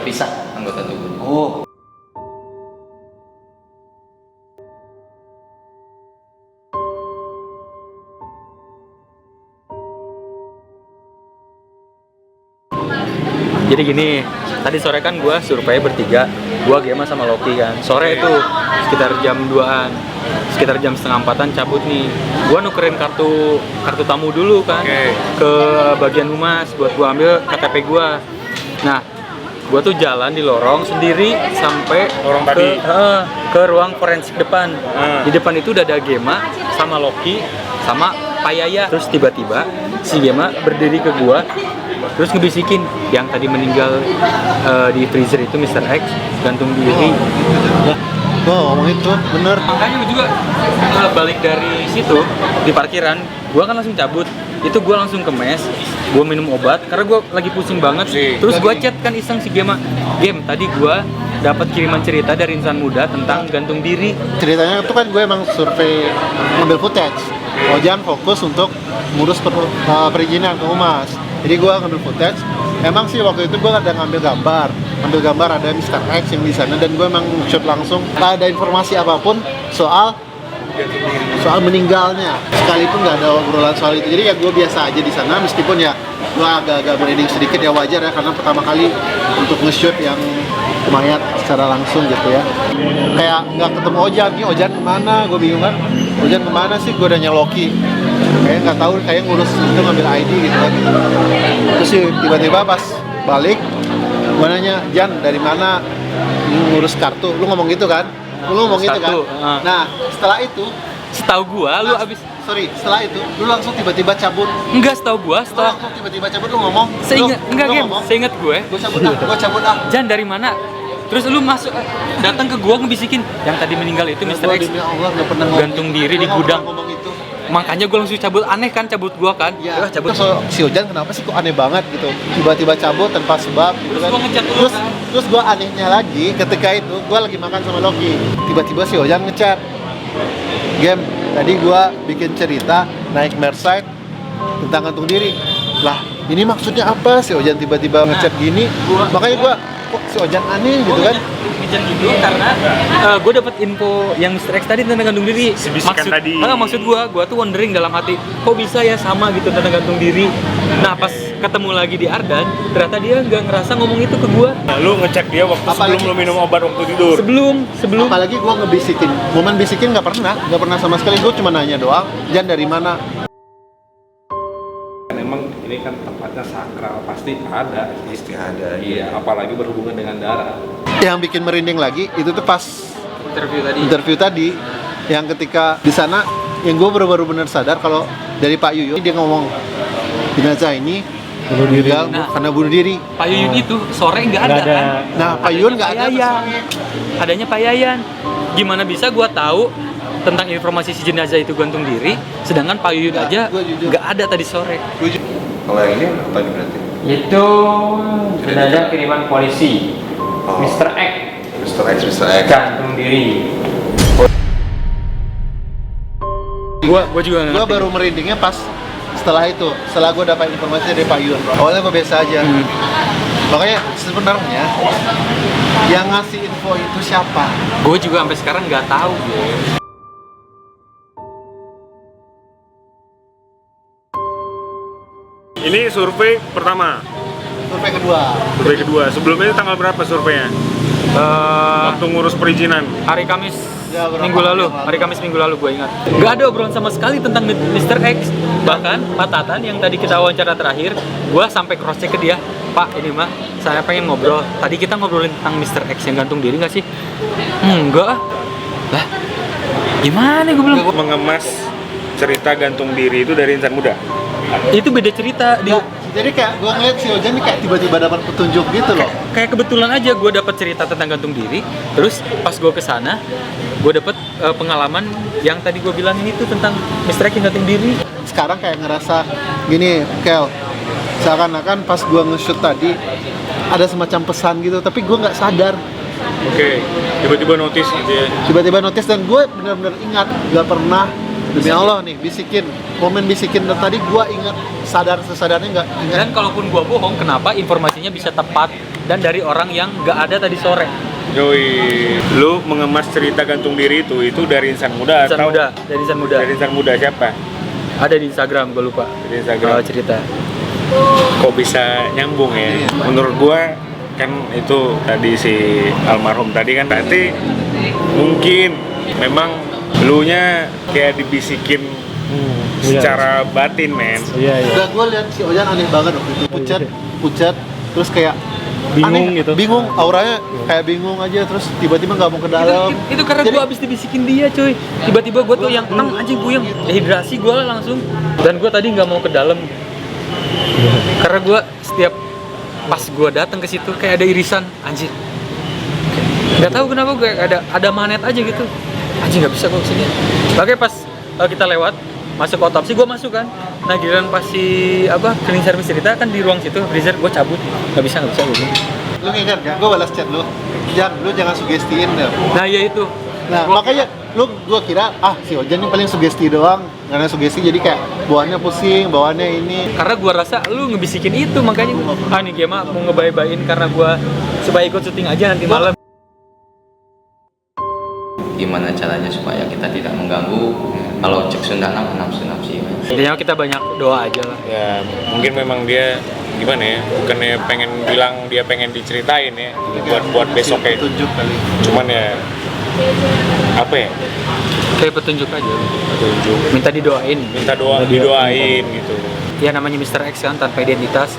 terpisah anggota tubuhnya. Oh. Jadi gini, tadi sore kan gue survei bertiga, gue Gema sama Loki kan. Sore itu sekitar jam 2-an, sekitar jam setengah 4-an cabut nih. Gue nukerin kartu tamu dulu kan, ke bagian humas buat gue ambil KTP gue. Nah, gue tuh jalan di lorong sendiri sampai ke ruang forensik depan. Di depan itu udah ada Gema sama Loki sama Pak Yaya. Terus tiba-tiba si Gema berdiri ke gue, terus ngebisikin yang tadi meninggal di freezer itu Mr. X gantung diri. Gua ngomong itu bener. Makanya gue juga balik dari situ di parkiran, gue kan langsung cabut. Itu gue langsung ke mes, gue minum obat karena gue lagi pusing banget. Terus gue chat kan iseng si Gema, Gem tadi gue dapat kiriman cerita dari insan muda tentang gantung diri. Ceritanya itu kan gue emang survei ngambil footage. Ojan fokus untuk ngurus perizinan ke humas. Jadi gue ngambil footage. Emang sih waktu itu gue ada ngambil gambar ada Mr. X yang di sana dan gue emang shoot langsung. Gak ada informasi apapun soal meninggalnya, sekalipun nggak ada obrolan soal itu. Jadi ya gue biasa aja di sana, meskipun ya gue agak merinding sedikit, ya wajar ya karena pertama kali untuk nge-shoot yang mayat secara langsung gitu ya. Kayak nggak ketemu Ojan kemana, gue bingung kan. Ojan kemana sih, gue udah Loki. Kayak nggak tahu, kayak ngurus itu ngambil ID gitu kan. Terus sih tiba-tiba pas balik, gue nanya, Jan dari mana ngurus kartu? Lu ngomong gitu kan? Lu ngomong gitu kan? Nah setelah itu, Setahu gua lu abis setelah itu lu langsung tiba-tiba cabut. enggak, setahu gua setelah Langsung tiba-tiba cabut, lu ngomong. Seingat gue. Gue cabut ah. Jan dari mana? Terus lu masuk datang ke gua ngebisikin yang tadi meninggal itu Mr. X Demi Allah nggak pernah gantung diri di gudang. ngomong itu. Makanya gua langsung cabut, aneh kan cabut gua kan? Ya, Cabut. terus si Ojan kenapa sih kok aneh banget gitu, tiba-tiba cabut tanpa sebab gitu Terus kan. gua ngechat lu kan? Terus gua anehnya lagi ketika itu gua lagi makan sama Loki, tiba-tiba si Ojan ngechat, Game tadi gua bikin cerita naik Merside tentang gantung diri. Lah ini maksudnya apa si Ojan tiba-tiba ngechat gini? Makanya gua kok si Ojan aneh gitu kan. Ngejar gitu karena gue dapat info yang Mr. X tadi tentang gantung diri. Maksud gue tuh wondering dalam hati, kok bisa ya sama gitu tentang gantung diri. Nah pas ketemu lagi di Ardan, ternyata dia nggak ngerasa ngomong itu ke gue. Nah, lu ngecek dia waktu sebelum lu minum obat waktu tidur. Sebelum. Apalagi gue ngebisikin, momen bisikin nggak pernah sama sekali. Gue cuma nanya doang, Jan dari mana? Memang ini kan tempatnya sakral, pasti ada. Iya, apalagi berhubungan dengan darah. Yang bikin merinding lagi itu tuh pas interview tadi yang ketika di sana yang gue baru benar sadar kalau dari Pak Yuyun dia ngomong jenazah ini meninggal karena bunuh diri. Pak Yuyun itu sore nggak ada kan? Nah Pak Yuyun nggak ada. Adanya Pak Yayan. Gimana bisa gue tahu tentang informasi si jenazah itu gantung diri, sedangkan Pak Yuyun aja nggak ada tadi sore. Kalau yang ini apa nih berarti? Itu jenazah kiriman polisi. Mr. X gantung diri. Gua juga nggak Gue ngerti. baru merindingnya pas setelah gue dapat informasi dari Pak Yuyun. Awalnya gue biasa aja. Makanya sebenarnya yang ngasih info itu siapa? Gue juga sampai sekarang nggak tahu. Ini survei pertama. Survei kedua. Sebelumnya tanggal berapa surveinya? Waktu ngurus perizinan. Hari Kamis Ya, berapa minggu lalu. hari yang lalu? Hari Kamis minggu lalu gue ingat. Nggak ada obrolan sama sekali tentang Mr. X. Bahkan Pak Tatan yang tadi kita wawancara terakhir, gue sampai cross check ke dia, Pak ini mah saya pengen ngobrol. Tadi kita ngobrolin tentang Mr. X yang gantung diri nggak sih? Enggak. Lah, gimana gue belum? Mengemas cerita gantung diri itu dari insan muda. Itu beda cerita. Jadi kayak gue ngeliat si Ojan nih kayak tiba-tiba dapat petunjuk gitu loh. Kayak kebetulan aja gue dapat cerita tentang gantung diri. Terus pas gue kesana, gue dapat pengalaman yang tadi gue bilang itu tentang Mr. X yang gantung diri. Sekarang kayak ngerasa gini, Kel, seakan-akan pas gue nge-shoot tadi ada semacam pesan gitu, tapi gue nggak sadar. Oke, tiba-tiba notice gitu ya. Tiba-tiba notice dan gue benar-benar ingat nggak pernah Demi Allah nih, bisikin, komen bisikin dan tadi gua ingat sesadarnya nggak ingat. Dan kalaupun gua bohong, kenapa informasinya bisa tepat dan dari orang yang nggak ada tadi sore? Yoi, lu mengemas cerita gantung diri itu dari insan muda Insan atau muda, dari insan muda. dari insan muda siapa? Ada di Instagram, gue lupa. Di Instagram. Cerita. Kok bisa nyambung ya? Menurut gua kan itu tadi si almarhum tadi kan berarti mungkin memang lu nya kayak dibisikin secara batin men. Udah gue lihat si Ojan aneh banget waktu itu, pucat, terus kayak Bingung aneh, gitu. bingung, auranya kayak bingung aja, terus tiba-tiba nggak mau ke dalam. Itu karena Jadi- gue abis dibisikin dia cuy. Tiba-tiba gue tuh yang anjing puyeng, dehidrasi gue langsung. Dan gue tadi nggak mau ke dalam. Karena gue setiap pas gue datang ke situ kayak ada irisan anjir. Nggak tahu kenapa gue ada magnet aja gitu. Anjir nggak bisa gue kesini. Makanya pas kita lewat masuk otopsi gue masuk kan. Nah giliran pas si cleaning service cerita kan di ruang situ freezer gue cabut nggak bisa gue. Lu ingat gak? Gue balas chat lu. Lu jangan sugestiin deh. Nah ya itu. Nah, makanya gua kira si Ojan ini paling sugesti doang. Karena sugesti jadi kayak bawaannya pusing, bawaannya ini. Karena gua rasa lu ngebisikin itu makanya nih Gema mau ngebay-bayin karena gua supaya ikut syuting aja nanti malam. Gimana caranya supaya kita tidak mengganggu kalau cek Sunda nafsu sih. Intinya kita banyak doa aja lah. Ya mungkin memang dia gimana ya, bukannya pengen bilang dia pengen diceritain ya buat besoknya, Tunjuk kali. cuman ya apa ya, Kayak petunjuk aja. tunjuk, Minta didoain. minta didoain gitu. Ya namanya Mr. X kan tanpa identitas,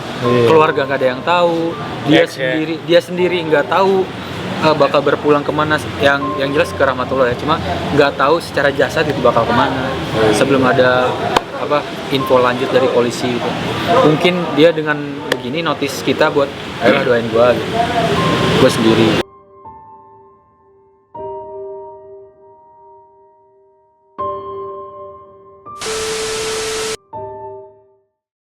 keluarga nggak ada yang tahu, X, ya. dia sendiri nggak tahu bakal berpulang kemana. Yang jelas ke rahmatullah ya, cuma nggak tahu secara jasad itu bakal kemana sebelum ada info lanjut dari polisi gitu. Mungkin dia dengan begini notice kita buat ayolah doain gua gitu. Gua sendiri.